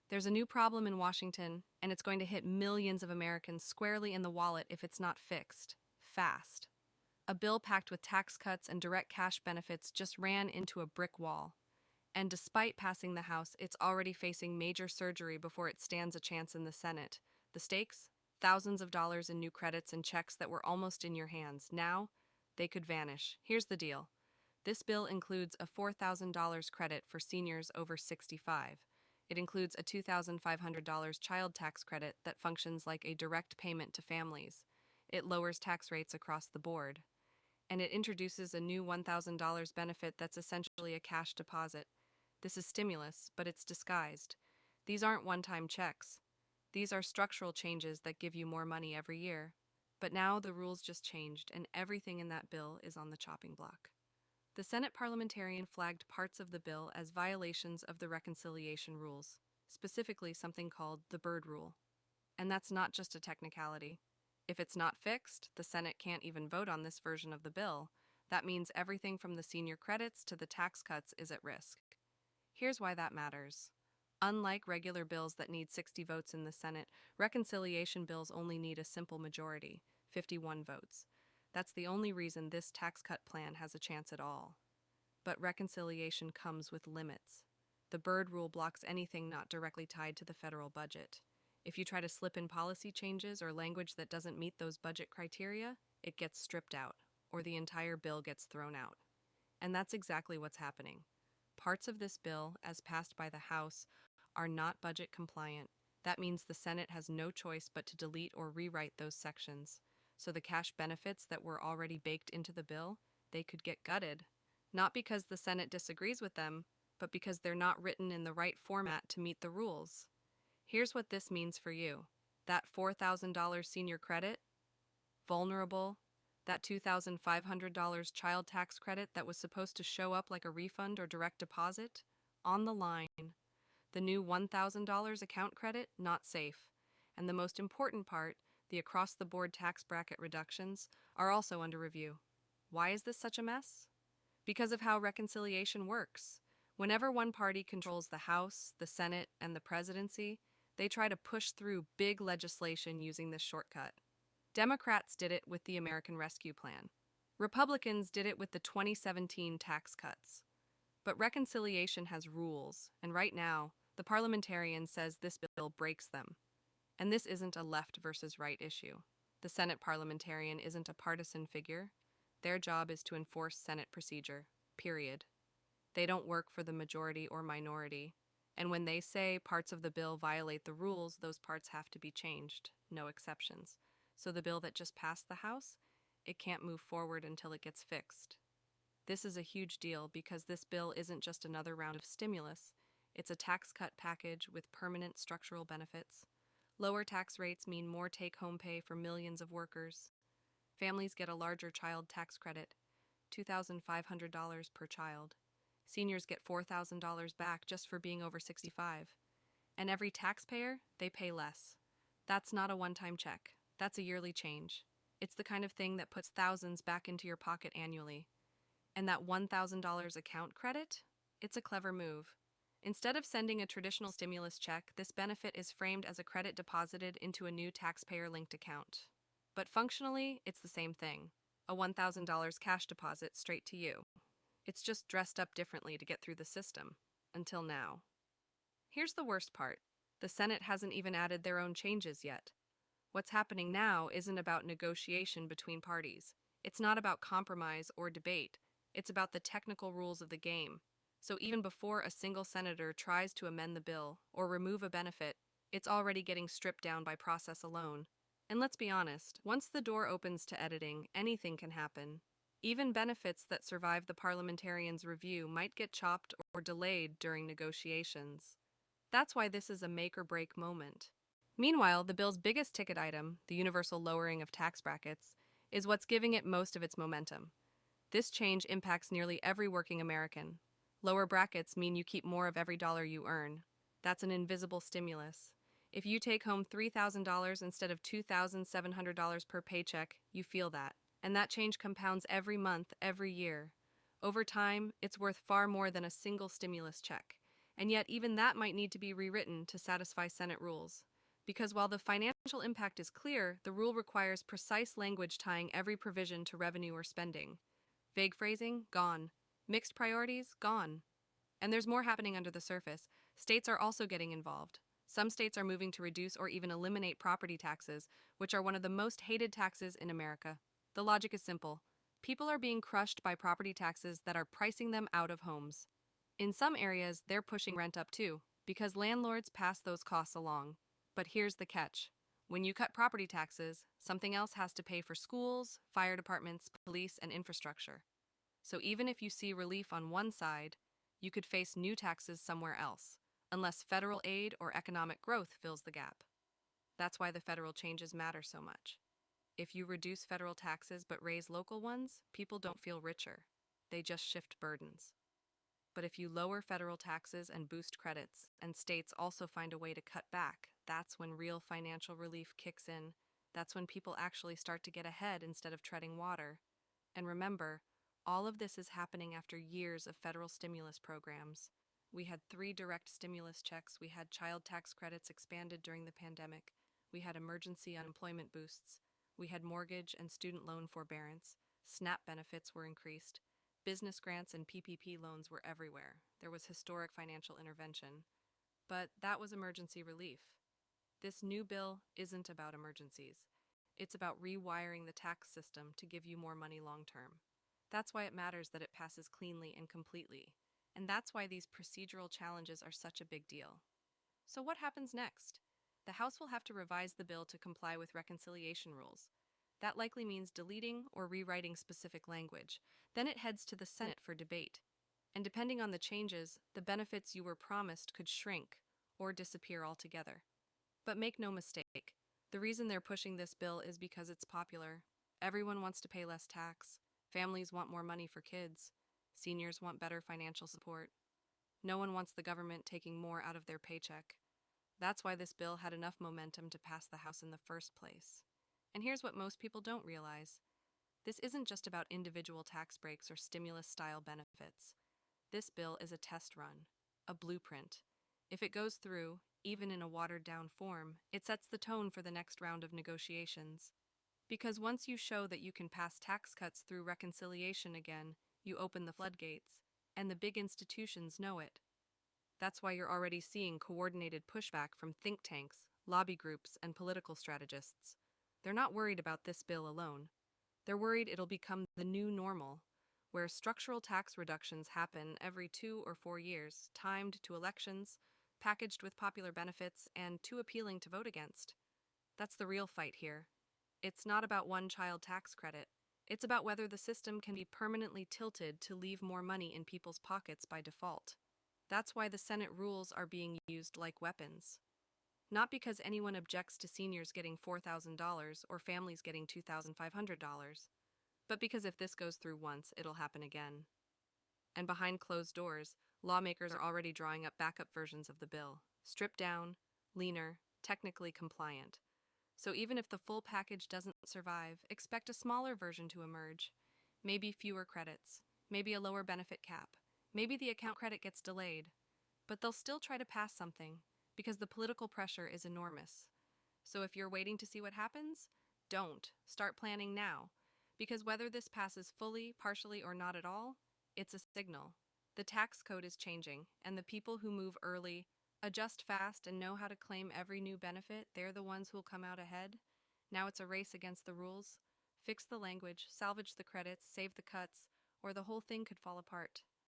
There's a new problem in Washington, and it's going to hit millions of Americans squarely in the wallet if it's not fixed. Fast. A bill packed with tax cuts and direct cash benefits just ran into a brick wall. And despite passing the House, it's already facing major surgery before it stands a chance in the Senate. The stakes? Thousands of dollars in new credits and checks that were almost in your hands. Now, they could vanish. Here's the deal. This bill includes a $4,000 credit for seniors over 65. It includes a $2,500 child tax credit that functions like a direct payment to families. It lowers tax rates across the board. And it introduces a new $1,000 benefit that's essentially a cash deposit. This is stimulus, but it's disguised. These aren't one-time checks. These are structural changes that give you more money every year. But now the rules just changed, and everything in that bill is on the chopping block. The Senate parliamentarian flagged parts of the bill as violations of the reconciliation rules, specifically something called the Byrd Rule. And that's not just a technicality. If it's not fixed, the Senate can't even vote on this version of the bill. That means everything from the senior credits to the tax cuts is at risk. Here's why that matters. Unlike regular bills that need 60 votes in the Senate, reconciliation bills only need a simple majority, 51 votes. That's the only reason this tax cut plan has a chance at all. But reconciliation comes with limits. The Byrd Rule blocks anything not directly tied to the federal budget. If you try to slip in policy changes or language that doesn't meet those budget criteria, it gets stripped out, or the entire bill gets thrown out. And that's exactly what's happening. Parts of this bill, as passed by the House, are not budget compliant. That means the Senate has no choice but to delete or rewrite those sections. So the cash benefits that were already baked into the bill, they could get gutted. Not because the Senate disagrees with them, but because they're not written in the right format to meet the rules. Here's what this means for you. That $4,000 senior credit, vulnerable. That $2,500 child tax credit that was supposed to show up like a refund or direct deposit, on the line. The new $1,000 account credit, not safe. And the most important part, the across-the-board tax bracket reductions, are also under review. Why is this such a mess? Because of how reconciliation works. Whenever one party controls the House, the Senate, and the presidency, they try to push through big legislation using this shortcut. Democrats did it with the American Rescue Plan. Republicans did it with the 2017 tax cuts. But reconciliation has rules, and right now, the parliamentarian says this bill breaks them. And this isn't a left versus right issue. The Senate parliamentarian isn't a partisan figure. Their job is to enforce Senate procedure, period. They don't work for the majority or minority. And when they say parts of the bill violate the rules, those parts have to be changed, no exceptions. So the bill that just passed the House, it can't move forward until it gets fixed. This is a huge deal because this bill isn't just another round of stimulus. It's a tax cut package with permanent structural benefits. Lower tax rates mean more take-home pay for millions of workers. Families get a larger child tax credit, $2,500 per child. Seniors get $4,000 back just for being over 65. And every taxpayer, they pay less. That's not a one-time check. That's a yearly change. It's the kind of thing that puts thousands back into your pocket annually. And that $1,000 account credit? It's a clever move. Instead of sending a traditional stimulus check, this benefit is framed as a credit deposited into a new taxpayer-linked account. But functionally, it's the same thing. A $1,000 cash deposit straight to you. It's just dressed up differently to get through the system. Until now. Here's the worst part. The Senate hasn't even added their own changes yet. What's happening now isn't about negotiation between parties. It's not about compromise or debate. It's about the technical rules of the game. So even before a single senator tries to amend the bill or remove a benefit, it's already getting stripped down by process alone. And let's be honest, once the door opens to editing, anything can happen. Even benefits that survive the parliamentarian's review might get chopped or delayed during negotiations. That's why this is a make-or-break moment. Meanwhile, the bill's biggest ticket item, the universal lowering of tax brackets, is what's giving it most of its momentum. This change impacts nearly every working American. Lower brackets mean you keep more of every dollar you earn. That's an invisible stimulus. If you take home $3,000 instead of $2,700 per paycheck, you feel that. And that change compounds every month, every year. Over time, it's worth far more than a single stimulus check. And yet, even that might need to be rewritten to satisfy Senate rules. Because while the financial impact is clear, the rule requires precise language tying every provision to revenue or spending. Vague phrasing? Gone. Mixed priorities? Gone. And there's more happening under the surface. States are also getting involved. Some states are moving to reduce or even eliminate property taxes, which are one of the most hated taxes in America. The logic is simple. People are being crushed by property taxes that are pricing them out of homes. In some areas, they're pushing rent up too, because landlords pass those costs along. But here's the catch. When you cut property taxes, something else has to pay for schools, fire departments, police, and infrastructure. So even if you see relief on one side, you could face new taxes somewhere else, unless federal aid or economic growth fills the gap. That's why the federal changes matter so much. If you reduce federal taxes but raise local ones, people don't feel richer. They just shift burdens. But if you lower federal taxes and boost credits, and states also find a way to cut back, that's when real financial relief kicks in. That's when people actually start to get ahead instead of treading water. And remember, all of this is happening after years of federal stimulus programs. We had 3 direct stimulus checks, we had child tax credits expanded during the pandemic, we had emergency unemployment boosts, we had mortgage and student loan forbearance, SNAP benefits were increased, business grants and PPP loans were everywhere. There was historic financial intervention. But that was emergency relief. This new bill isn't about emergencies. It's about rewiring the tax system to give you more money long term. That's why it matters that it passes cleanly and completely. And that's why these procedural challenges are such a big deal. So what happens next? The House will have to revise the bill to comply with reconciliation rules. That likely means deleting or rewriting specific language. Then it heads to the Senate for debate. And depending on the changes, the benefits you were promised could shrink or disappear altogether. But make no mistake, the reason they're pushing this bill is because it's popular. Everyone wants to pay less tax. Families want more money for kids. Seniors want better financial support. No one wants the government taking more out of their paycheck. That's why this bill had enough momentum to pass the House in the first place. And here's what most people don't realize. This isn't just about individual tax breaks or stimulus-style benefits. This bill is a test run, a blueprint. If it goes through, even in a watered-down form, it sets the tone for the next round of negotiations. Because once you show that you can pass tax cuts through reconciliation again, you open the floodgates, and the big institutions know it. That's why you're already seeing coordinated pushback from think tanks, lobby groups, and political strategists. They're not worried about this bill alone. They're worried it'll become the new normal, where structural tax reductions happen every 2 or 4 years, timed to elections, packaged with popular benefits, and too appealing to vote against. That's the real fight here. It's not about one-child tax credit. It's about whether the system can be permanently tilted to leave more money in people's pockets by default. That's why the Senate rules are being used like weapons. Not because anyone objects to seniors getting $4,000 or families getting $2,500, but because if this goes through once, it'll happen again. And behind closed doors, lawmakers are already drawing up backup versions of the bill, stripped down, leaner, technically compliant. So even if the full package doesn't survive, expect a smaller version to emerge. Maybe fewer credits, maybe a lower benefit cap, maybe the account credit gets delayed. But they'll still try to pass something, because the political pressure is enormous. So if you're waiting to see what happens, don't. Start planning now. Because whether this passes fully, partially, or not at all, it's a signal. The tax code is changing, and the people who move early, adjust fast, and know how to claim every new benefit, they're the ones who'll come out ahead. Now it's a race against the rules. Fix the language, salvage the credits, save the cuts, or the whole thing could fall apart.